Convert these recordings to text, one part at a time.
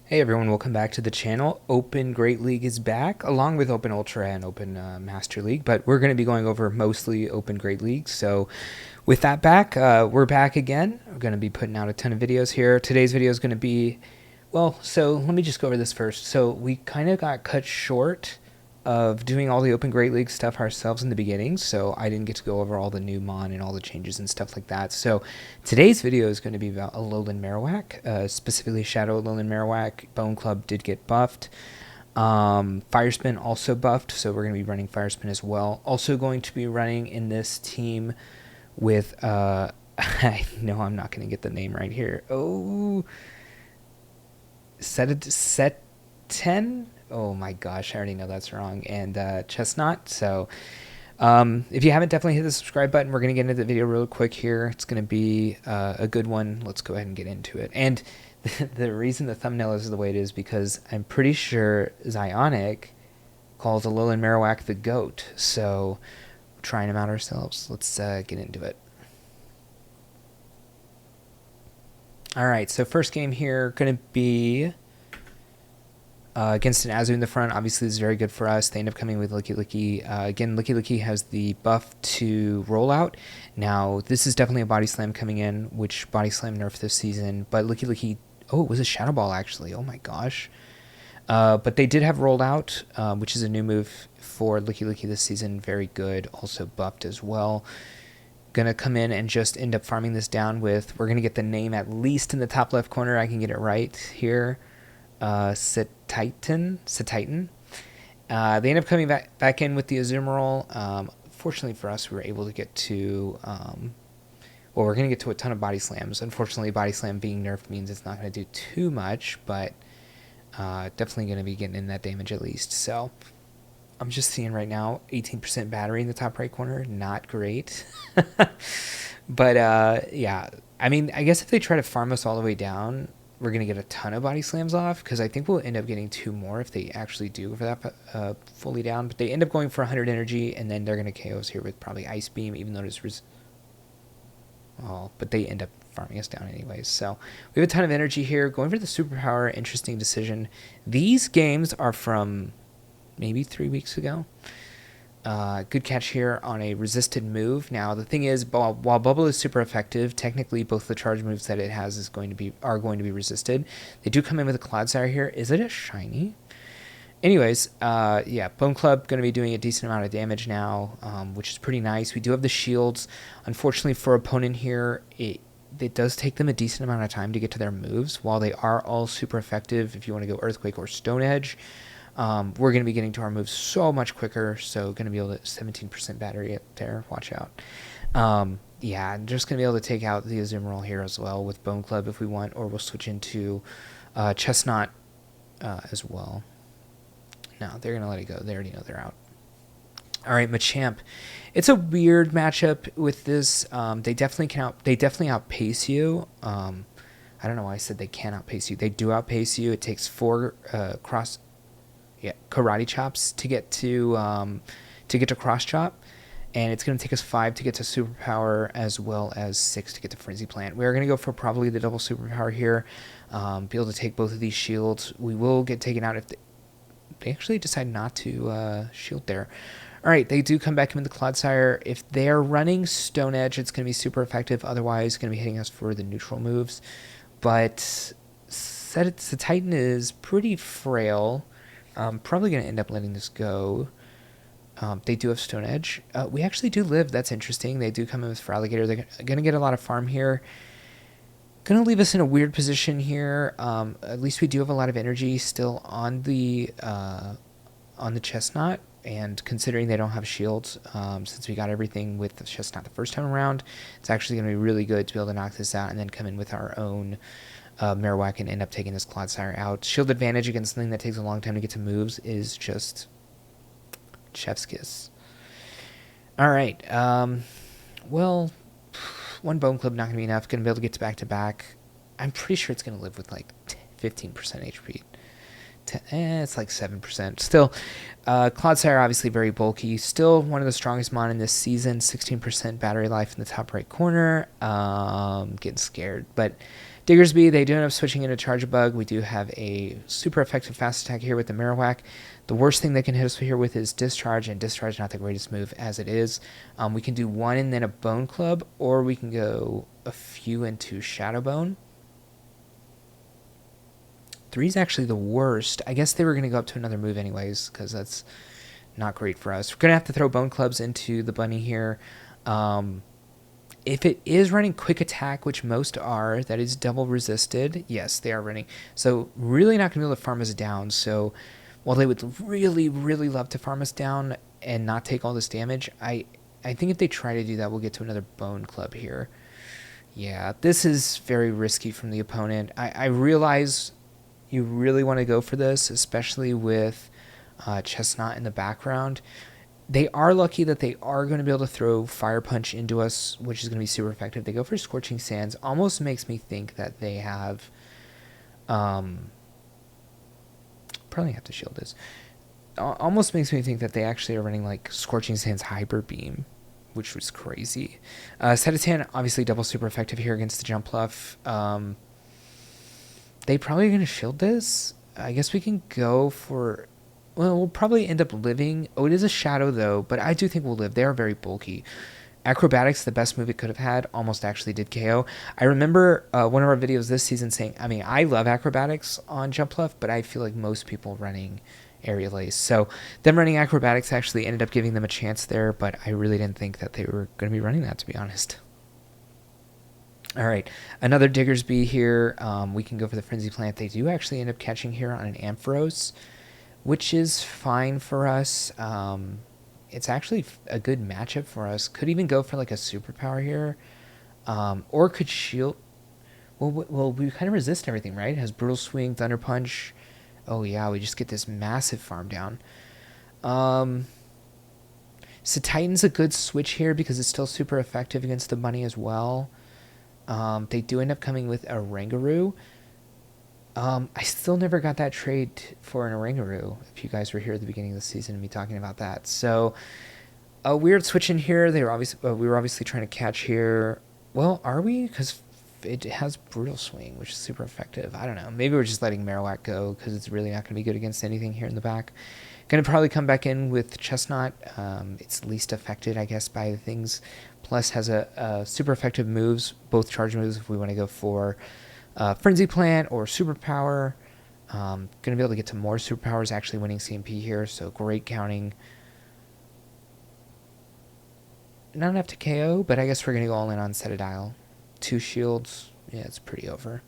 Hey everyone, welcome back to the channel. Open Great League is back, along with Open Ultra and Open Master League, but we're going to be going over mostly Open Great League. So with that back, we're back again. We're going to be putting out a ton of videos here. Today's video is going to be, so let me just go over this first. So we kind of got cut short of doing all the Open Great League stuff ourselves in the beginning, so I didn't get to go over all the new mon and all the changes and stuff like that. So today's video is going to be about Alolan Marowak, specifically Shadow Alolan Marowak. Bone Club did get buffed. Fire Spin also buffed, so we're going to be running Fire Spin as well. Also going to be running in this team with, I know I'm not going to get the name right here. Oh, Cetitan? Oh my gosh, I already know that's wrong. And Chesnaught. So if you haven't, definitely hit the subscribe button. We're going to get into the video real quick here. It's going to be a good one. Let's go ahead and get into it. And the reason the thumbnail is the way it is because I'm pretty sure Zyonik calls Alolan Marowak the GOAT. So trying him out ourselves. Let's get into it. All right, so first game here going to be against an Azu in the front. Obviously, this is very good for us. They end up coming with Licky Licky. Again, Licky Licky has the buff to rollout. Now, this is definitely a Body Slam coming in, which Body Slam nerfed this season. But Licky Licky, oh, it was a Shadow Ball, actually. Oh my gosh. But they did have rolled out, which is a new move for Licky Licky this season. Very good. Also buffed as well. Gonna come in and just end up farming this down with, we're gonna get the name at least in the top left corner. I can get it right here. Cetitan. They end up coming back in with the Azumarill. Fortunately for us, we were able to get to, we're going to get to a ton of Body Slams. Unfortunately, Body Slam being nerfed means it's not going to do too much, but definitely going to be getting in that damage at least. So I'm just seeing right now 18% battery in the top right corner. Not great. But yeah, I mean, I guess if they try to farm us all the way down, we're going to get a ton of Body Slams off, because I think we'll end up getting 2 more if they actually do for that fully down. But they end up going for 100 energy, and then they're going to KO us here with probably Ice Beam, even though it's but they end up farming us down anyways. So we have a ton of energy here. Going for the Superpower, interesting decision. These games are from maybe 3 weeks ago. Good catch here on a resisted move. Now the thing is, while Bubble is super effective, technically both the charge moves that it has are going to be resisted. They do come in with a Clodsire here. Is it a shiny? Anyways, yeah, Bone Club going to be doing a decent amount of damage now, which is pretty nice. We do have the shields. Unfortunately for opponent here, it does take them a decent amount of time to get to their moves. While they are all super effective, if you want to go Earthquake or Stone Edge, we're going to be getting to our moves so much quicker, so going to be able to 17% battery up there. Watch out. Yeah, I'm just going to be able to take out the Azumarill here as well with Bone Club if we want, or we'll switch into Chesnaught as well. No, they're going to let it go. They already know they're out. All right, Machamp. It's a weird matchup with this. They definitely outpace you. I don't know why I said they can't outpace you. They do outpace you. It takes 4 karate chops to get to cross chop, and it's going to take us 5 to get to superpower, as well as 6 to get to frenzy plant. We're going to go for probably the double superpower here, be able to take both of these shields. We will get taken out if they actually decide not to shield there. All right, they do come back in with the Clodsire. If they're running Stone Edge, it's going to be super effective. Otherwise, it's going to be hitting us for the neutral moves. But Cetitan is pretty frail. I'm probably going to end up letting this go. They do have Stone Edge. We actually do live. That's interesting. They do come in with Feraligatr. They're going to get a lot of farm here. Going to leave us in a weird position here. At least we do have a lot of energy still on the Chesnaught. And considering they don't have shields, since we got everything with the Chesnaught the first time around, it's actually going to be really good to be able to knock this out and then come in with our own Marowak and end up taking this Clodsire out. Shield advantage against something that takes a long time to get to moves is just chef's kiss. All right. Well, 1 Bone Club not going to be enough. Going to be able to get to back-to-back. I'm pretty sure it's going to live with like 15% HP. It's like 7%. Still, Clodsire obviously very bulky. Still one of the strongest mon in this season. 16% battery life in the top right corner. Getting scared. But Diggersby, they do end up switching into Charge Bug. We do have a super effective fast attack here with the Marowak. The worst thing they can hit us here with is Discharge, and Discharge not the greatest move as it is. We can do 1 and then a Bone Club, or we can go a few into Shadow Bone. 3 is actually the worst. I guess they were going to go up to another move anyways, because that's not great for us. We're going to have to throw Bone Clubs into the bunny here. If it is running Quick Attack, which most are, that is double resisted. Yes, they are running. So really not going to be able to farm us down. So while they would really, really love to farm us down and not take all this damage, I think if they try to do that, we'll get to another Bone Club here. Yeah, this is very risky from the opponent. I realize you really want to go for this, especially with Chesnaught in the background. They are lucky that they are going to be able to throw Fire Punch into us, which is going to be super effective. They go for Scorching Sands. Almost makes me think that they have... probably have to shield this. Almost makes me think that they actually are running like Scorching Sands Hyper Beam, which was crazy. Cetitan, obviously double super effective here against the Jump Bluff. They probably going to shield this. I guess we can go for... Well, we'll probably end up living. Oh, it is a Shadow, though, but I do think we'll live. They are very bulky. Acrobatics, the best move it could have had, almost actually did KO. I remember one of our videos this season saying, I mean, I love Acrobatics on Jump Bluff, but I feel like most people running Aerial Ace. So them running Acrobatics actually ended up giving them a chance there, but I really didn't think that they were going to be running that, to be honest. All right, another Diggersby here. We can go for the Frenzy Plant. They do actually end up catching here on an Ampharos, which is fine for us. It's actually a good matchup for us. Could even go for like a superpower here, or could shield. Well, we kind of resist everything, right? It has Brutal Swing, Thunder Punch. Oh yeah, we just get this massive farm down. Cetitan's a good switch here because it's still super effective against the bunny as well. They do end up coming with a Rangaroo. I still never got that trade for an Oranguru, if you guys were here at the beginning of the season and me talking about that. So, a weird switch in here. They were obviously, we were obviously trying to catch here. Well, are we? Because it has Brutal Swing, which is super effective. I don't know. Maybe we're just letting Marowak go because it's really not going to be good against anything here in the back. Going to probably come back in with Chesnaught. It's least affected, I guess, by the things. Plus has a super effective moves, both charge moves if we want to go for... Frenzy Plant or Superpower. Going to be able to get to more Superpowers, actually winning CMP here, so great counting. Not enough to KO, but I guess we're going to go all in on Cetadile. 2 shields, yeah, it's pretty over.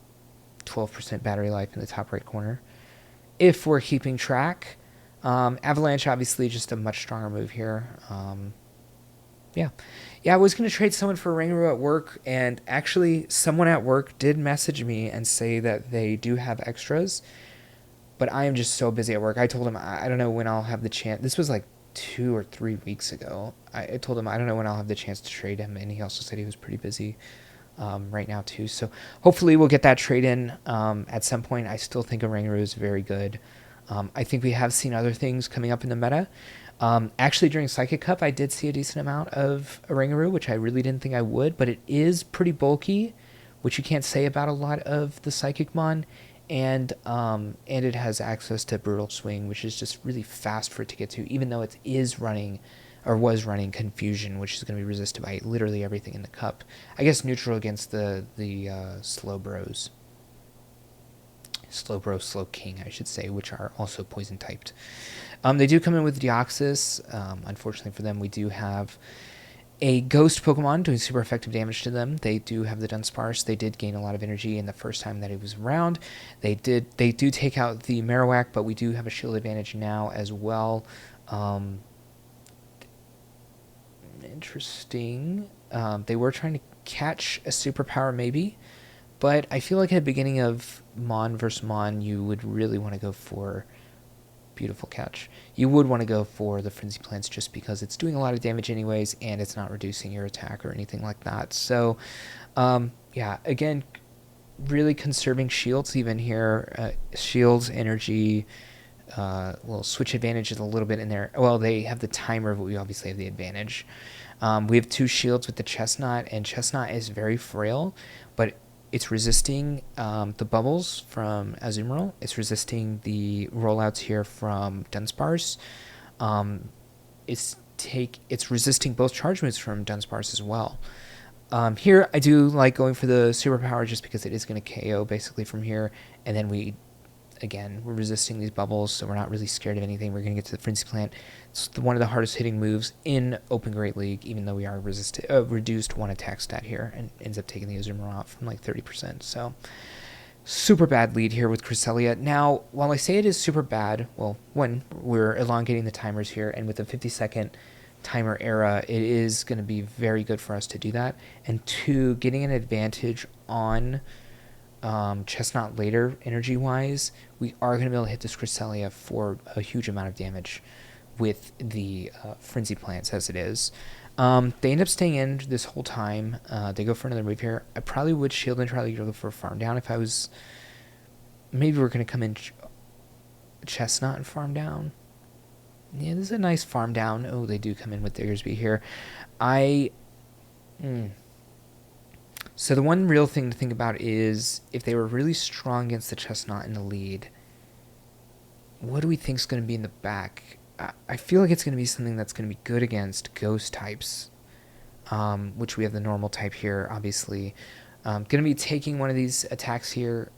12% battery life in the top right corner. If we're keeping track. Avalanche, obviously, just a much stronger move here. Yeah, I was going to trade someone for Rangaroo at work, and actually someone at work did message me and say that they do have extras, but I am just so busy at work. I told him I don't know when I'll have the chance. This was like 2 or 3 weeks ago. I told him I don't know when I'll have the chance to trade him, and he also said he was pretty busy right now too. So hopefully we'll get that trade in at some point. I still think a Rangaroo is very good. I think we have seen other things coming up in the meta. Actually, during Psychic Cup, I did see a decent amount of Oranguru, which I really didn't think I would, but it is pretty bulky, which you can't say about a lot of the Psychic Mon, and it has access to Brutal Swing, which is just really fast for it to get to, even though it is running, or was running Confusion, which is going to be resisted by literally everything in the cup. I guess neutral against the Slowbros. Slowbro, Slowking, I should say, which are also poison typed. They do come in with Deoxys. Unfortunately for them, we do have a Ghost Pokemon doing super effective damage to them. They do have the Dunsparce. They did gain a lot of energy in the first time that it was around. They do take out the Marowak, but we do have a shield advantage now as well. Interesting. They were trying to catch a superpower maybe, but I feel like at the beginning of Mon vs. Mon, you would really want to go for... Beautiful catch. You would want to go for the Frenzy Plants just because it's doing a lot of damage anyways, and it's not reducing your attack or anything like that. So, yeah, again, really conserving shields even here. Shields, energy, well, switch advantage is a little bit in there. Well, they have the timer, but we obviously have the advantage. We have 2 shields with the Chesnaught, and Chesnaught is very frail, but it's resisting the bubbles from Azumarill. It's resisting the rollouts here from Dunsparce. It's resisting both charge moves from Dunsparce as well. Here, I do like going for the superpower just because it is going to KO basically from here. And then we're resisting these bubbles, so we're not really scared of anything. We're going to get to the Frenzy Plant. It's one of the hardest hitting moves in Open Great League, even though we are reduced 1 attack stat here, and ends up taking the Azumarill out from like 30%. So, super bad lead here with Cresselia. Now, while I say it is super bad, well, one, we're elongating the timers here, and with the 50-second timer era, it is going to be very good for us to do that. And two, getting an advantage on Chesnaught later, energy-wise, we are going to be able to hit this Cresselia for a huge amount of damage with the Frenzy Plants as it is. They end up staying in this whole time. They go for another move here. I probably would shield and try to go for a farm down if I was... Maybe we're going to come in Chesnaught and farm down. Yeah, this is a nice farm down. Oh, they do come in with Diggersby here. So the one real thing to think about is if they were really strong against the Chesnaught in the lead, what do we think is going to be in the back? I feel like it's going to be something that's going to be good against ghost types, which we have the normal type here, obviously. Going to be taking one of these attacks here.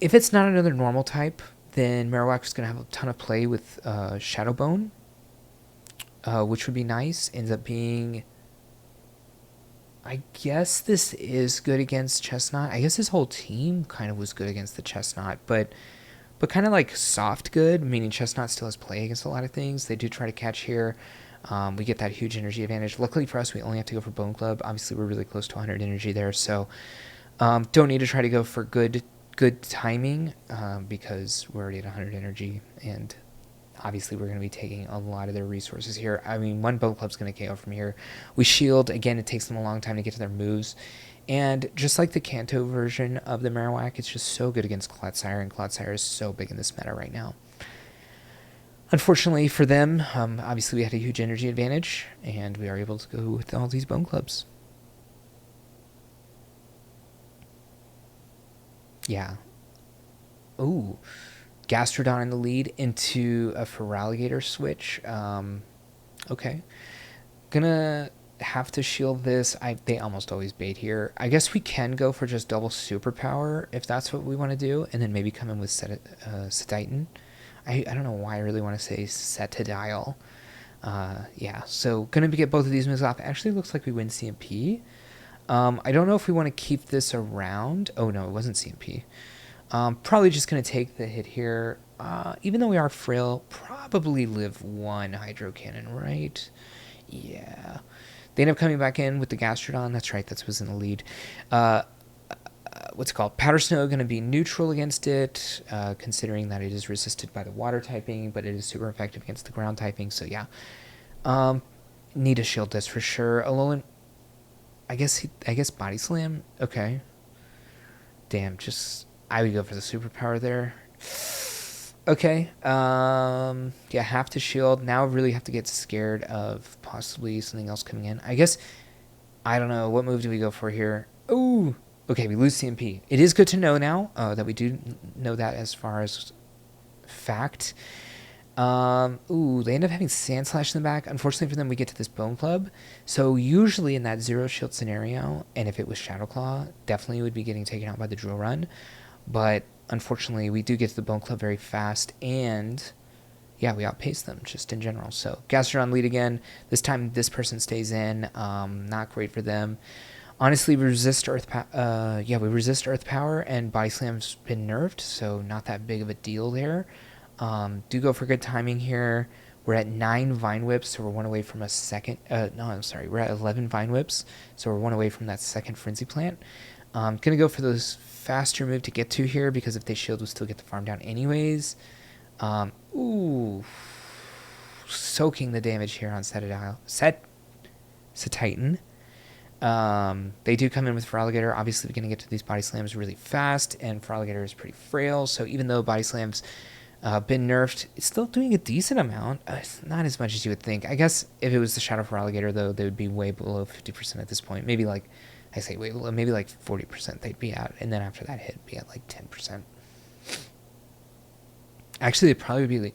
If it's not another normal type, then Marowak is going to have a ton of play with Shadow Bone, which would be nice. Ends up being... I guess this is good against Chesnaught. I guess his whole team kind of was good against the Chesnaught, but kind of like soft good, meaning Chesnaught still has play against a lot of things. They do try to catch here. We get that huge energy advantage. Luckily for us, we only have to go for Bone Club. Obviously, we're really close to 100 energy there, so don't need to try to go for good timing because we're already at 100 energy, and obviously we're going to be taking a lot of their resources here. I mean, one Bone Club's going to KO from here. We shield. Again, it takes them a long time to get to their moves. And just like the Kanto version of the Marowak, it's just so good against Clodsire, and Clodsire is so big in this meta right now. Unfortunately for them, obviously we had a huge energy advantage, and we are able to go with all these Bone Clubs. Yeah. Ooh. Gastrodon in the lead into a Feraligatr switch. Okay. Gonna have to shield this. They almost always bait here. I guess we can go for just double superpower if that's what we want to do, and then maybe come in with Cetitan. I don't know why I really want to say Cetadile. Yeah, so gonna get both of these moves off. Actually looks like we win CMP. I don't know if we want to keep this around. Oh no, it wasn't CMP. Probably just going to take the hit here. Even though we are frail, probably live one Hydro Cannon, right? Yeah. They end up coming back in with the Gastrodon. That's right, that was in the lead. What's it called? Powder Snow going to be neutral against it, considering that it is resisted by the water typing, but it is super effective against the ground typing, so yeah. Need to shield this for sure. Alolan, I guess Body Slam? Okay. Damn, I would go for the superpower there. Okay. Yeah, have to shield. Now really have to get scared of possibly something else coming in. I guess, I don't know. What move do we go for here? Ooh. Okay, we lose CMP. It is good to know now that we do know that as far as fact. Ooh, they end up having Sand Slash in the back. Unfortunately for them, we get to this Bone Club. So usually in that zero shield scenario, and if it was Shadow Claw, definitely would be getting taken out by the Drill Run. But unfortunately, we do get to the Bone Club very fast, and yeah, we outpace them just in general. So Gastrodon lead again. This time, this person stays in. Not great for them. Honestly, we resist Earth Power, and Body Slam's been nerfed, so not that big of a deal there. Do go for good timing here. We're at 9 Vine Whips, so we're one away from a second. We're at 11 Vine Whips, so we're one away from that second Frenzy Plant. Gonna go for those faster move to get to here, because if they shield, we'll still get the farm down anyways. Ooh. Soaking the damage here on Cetitan. They do come in with Feraligatr. Obviously, we're going to get to these Body Slams really fast, and Feraligatr is pretty frail, so even though Body Slam's been nerfed, it's still doing a decent amount. It's not as much as you would think. I guess if it was the Shadow Feraligatr, though, they would be way below 50% at this point. Maybe like I say, wait, well, maybe like 40% they'd be out, and then after that hit, be at like 10%. Actually, they'd probably be like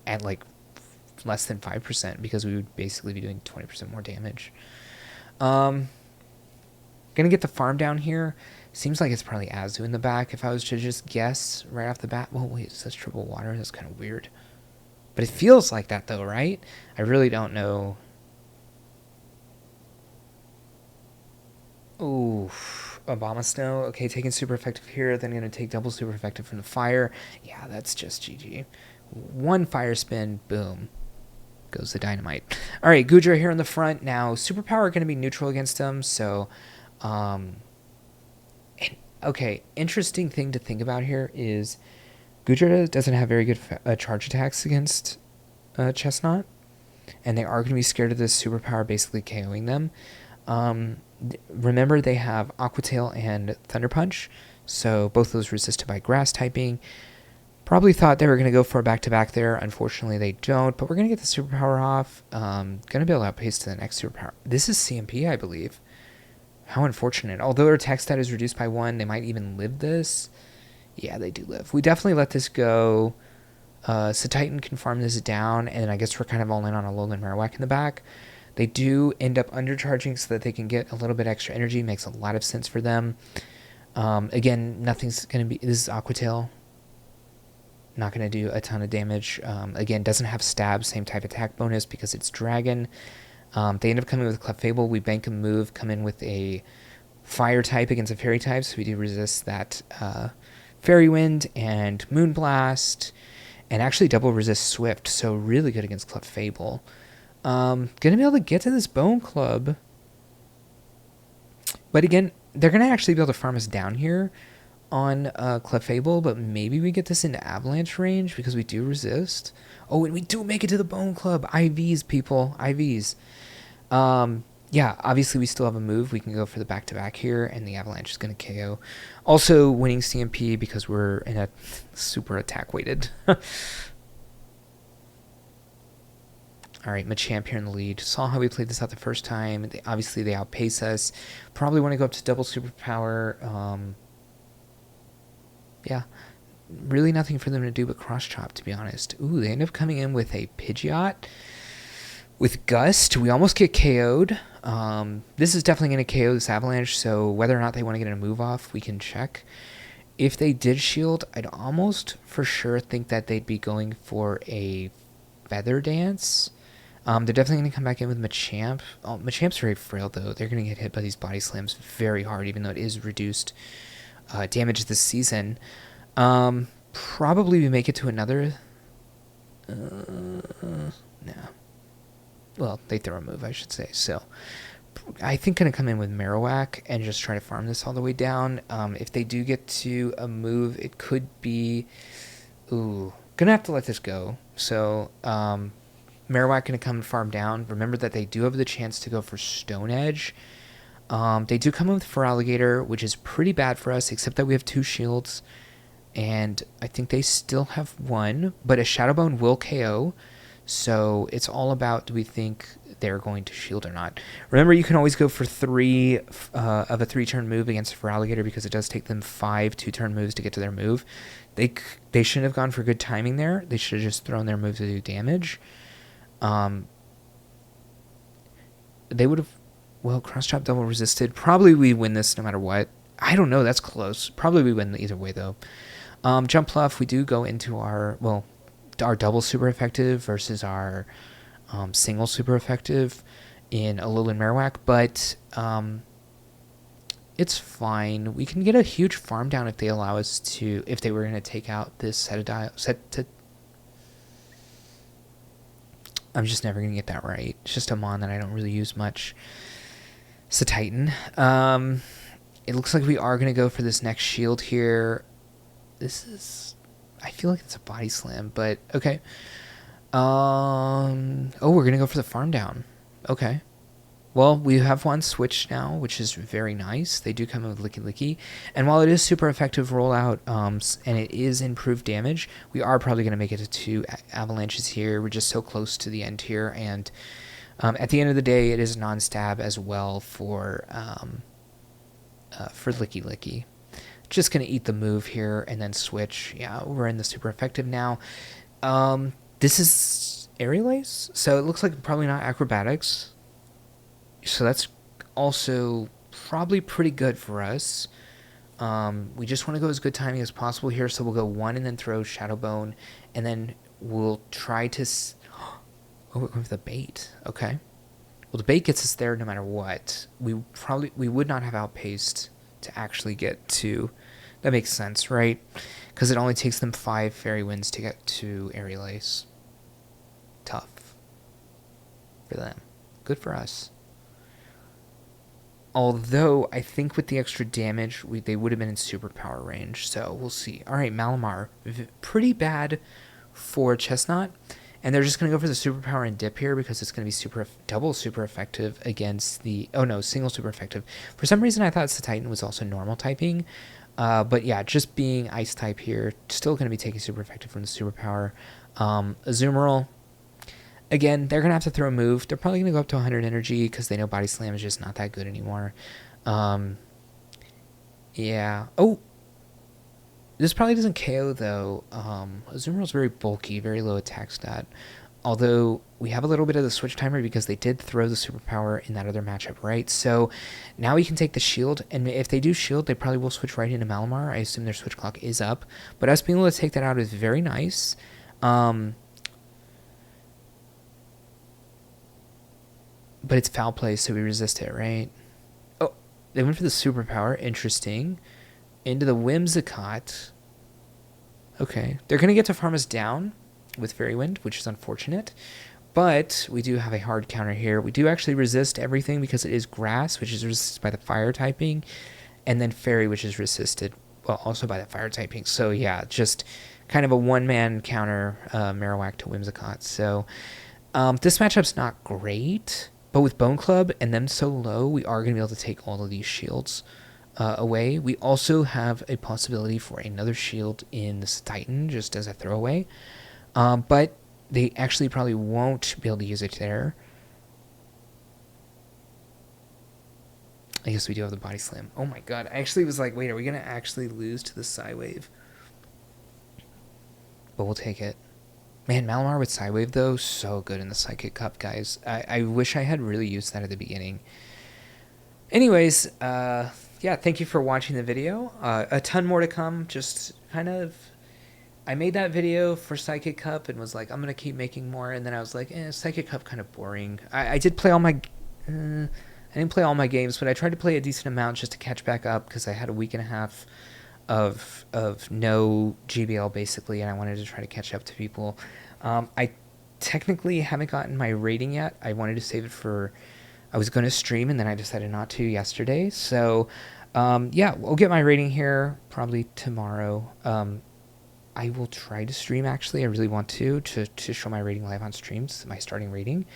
at like less than 5% because we would basically be doing 20% more damage. Gonna get the farm down here. Seems like it's probably Azu in the back if I was to just guess right off the bat. Well, wait, it says triple water. That's kind of weird. But it feels like that though, right? I really don't know. Ooh, Obama Snow. Okay, taking super effective here. Then going to take double super effective from the fire. Yeah, that's just GG. One fire spin. Boom. Goes the dynamite. All right, Goodra here in the front. Now, superpower going to be neutral against them. So, okay, interesting thing to think about here is Goodra doesn't have very good charge attacks against Chesnaught. And they are going to be scared of this superpower basically KOing them. Remember, they have Aqua Tail and Thunder Punch, so both those resisted by grass typing. Probably thought they were going to go for a back-to-back there. Unfortunately, they don't, but we're going to get the superpower off. Going to be able to outpace to the next superpower. This is CMP, I believe. How unfortunate. Although their attack stat is reduced by 1, they might even live this. Yeah, they do live. We definitely let this go. Cetitan can farm this down, and I guess we're kind of all in on Alolan Marowak in the back. They do end up undercharging so that they can get a little bit extra energy. Makes a lot of sense for them. Again, nothing's going to be... This is Aqua Tail. Not going to do a ton of damage. Again, doesn't have stab, same type attack bonus because it's dragon. They end up coming with Clefable. We bank a move, come in with a fire type against a fairy type, so we do resist that Fairy Wind and Moonblast, and actually double resist Swift, so really good against Clefable. Gonna be able to get to this Bone Club. But again, they're gonna actually be able to farm us down here on Clefable, but maybe we get this into Avalanche range because we do resist. Oh, and we do make it to the Bone Club. IVs, people. IVs. Yeah, obviously we still have a move. We can go for the back-to-back here, and the Avalanche is going to KO. Also winning CMP because we're in a super attack-weighted. All right, Machamp here in the lead. Saw how we played this out the first time. Obviously, they outpace us. Probably want to go up to double superpower. Yeah, really nothing for them to do but cross chop, to be honest. Ooh, they end up coming in with a Pidgeot. With Gust, we almost get KO'd. This is definitely going to KO this Avalanche, so whether or not they want to get a move off, we can check. If they did shield, I'd almost for sure think that they'd be going for a Feather Dance. They're definitely going to come back in with Machamp. Oh, Machamp's very frail, though. They're going to get hit by these body slams very hard, even though it is reduced damage this season. Probably we make it to another... no. Well, they throw a move, I should say. So, I think going to come in with Marowak and just try to farm this all the way down. If they do get to a move, it could be... Ooh. Going to have to let this go. So, Marowak going to come and farm down. Remember that they do have the chance to go for Stone Edge. They do come in with Feraligatr, which is pretty bad for us, except that we have 2 shields. And I think they still have 1, but a Shadow Bone will KO. So it's all about, do we think they're going to shield or not? Remember, you can always go for 3 of a 3-turn move against Feraligatr because it does take them 5 2-turn moves to get to their move. They shouldn't have gone for good timing there. They should have just thrown their move to do damage. They would have, well, cross chop double resisted. Probably we win this no matter what. I don't know. That's close. Probably we win either way, though. Jump Fluff, we do go into our double super effective versus our single super effective in Alolan Marowak, but it's fine. We can get a huge farm down if they allow us to, if they were going to take out this I'm just never going to get that right. It's just a mon that I don't really use much. Cetitan. It looks like we are going to go for this next shield here. This is... I feel like it's a body slam, but okay. Oh, we're going to go for the farm down. Okay. Well, we have one switched now, which is very nice. They do come in with Licky Licky. And while it is super effective rollout, and it is improved damage, we are probably going to make it to 2 avalanches here. We're just so close to the end here. And at the end of the day, it is non-stab as well for for Licky Licky. Just going to eat the move here and then switch. Yeah, we're in the super effective now. This is Aerial Ace, so it looks like probably not acrobatics. So that's also probably pretty good for us. We just want to go as good timing as possible here, so we'll go 1 and then throw Shadow Bone, and then we'll try to... Oh, we're going for the bait. Okay. Well, the bait gets us there no matter what. We would not have outpaced to actually get to... That makes sense, right? Because it only takes them 5 Fairy Winds to get to Aerial Ace. Tough. For them. Good for us. Although, I think with the extra damage, they would have been in superpower range. So, we'll see. Alright, Malamar. Pretty bad for Chesnaught. And they're just going to go for the superpower and dip here because it's going to be double super effective against the... Oh no, single super effective. For some reason, I thought Cetitan was also normal typing. But yeah, just being ice type here, still going to be taking super effective from the superpower. Azumarill, again, they're going to have to throw a move. They're probably going to go up to 100 energy because they know Body Slam is just not that good anymore. Yeah. Oh! This probably doesn't KO, though. Azumarill's very bulky, very low attack stat. Although, we have a little bit of the switch timer because they did throw the superpower in that other matchup, right? So, now we can take the shield, and if they do shield, they probably will switch right into Malamar. I assume their switch clock is up. But us being able to take that out is very nice. But it's foul play, so we resist it, right? Oh, they went for the superpower. Interesting. Into the Whimsicott. Okay. They're going to get to farm us down with Fairy Wind, which is unfortunate. But we do have a hard counter here. We do actually resist everything because it is Grass, which is resisted by the Fire typing. And then Fairy, which is resisted, well, also by the Fire typing. So, yeah, just kind of a one-man counter Marowak to Whimsicott. So, this matchup's not great. But with Bone Club and them so low, we are going to be able to take all of these shields away. We also have a possibility for another shield in the Cetitan, just as a throwaway. But they actually probably won't be able to use it there. I guess we do have the Body Slam. Oh my god, I actually was like, wait, are we going to actually lose to the Psywave? But we'll take it. Man, Malamar with Psywave, though, so good in the Psychic Cup, guys. I wish I had really used that at the beginning. Anyways, yeah, thank you for watching the video. A ton more to come. Just kind of... I made that video for Psychic Cup and was like, I'm going to keep making more. And then I was like, Psychic Cup kind of boring. I did play all my... I didn't play all my games, but I tried to play a decent amount just to catch back up because I had a week and a half of no GBL, basically, and I wanted to try to catch up to people. I technically haven't gotten my rating yet. I wanted to save it for... I was going to stream, and then I decided not to yesterday. So, yeah, we'll get my rating here probably tomorrow. I will try to stream, actually. I really want to show my rating live on streams, my starting rating,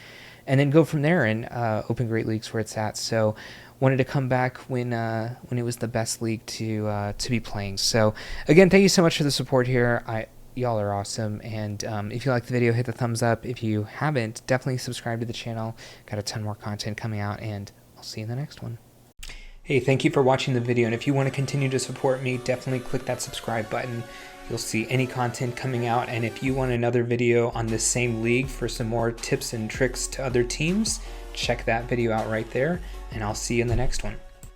and then go from there and open Great Leagues where it's at. So, wanted to come back when it was the best league to be playing. So, again, thank you so much for the support here. Y'all are awesome, and if you like the video, hit the thumbs up. If you haven't, definitely subscribe to the channel. Got a ton more content coming out, and I'll see you in the next one. Hey, thank you for watching the video, and if you want to continue to support me, definitely click that subscribe button. You'll see any content coming out, and if you want another video on this same league for some more tips and tricks to other teams, check that video out right there, and I'll see you in the next one.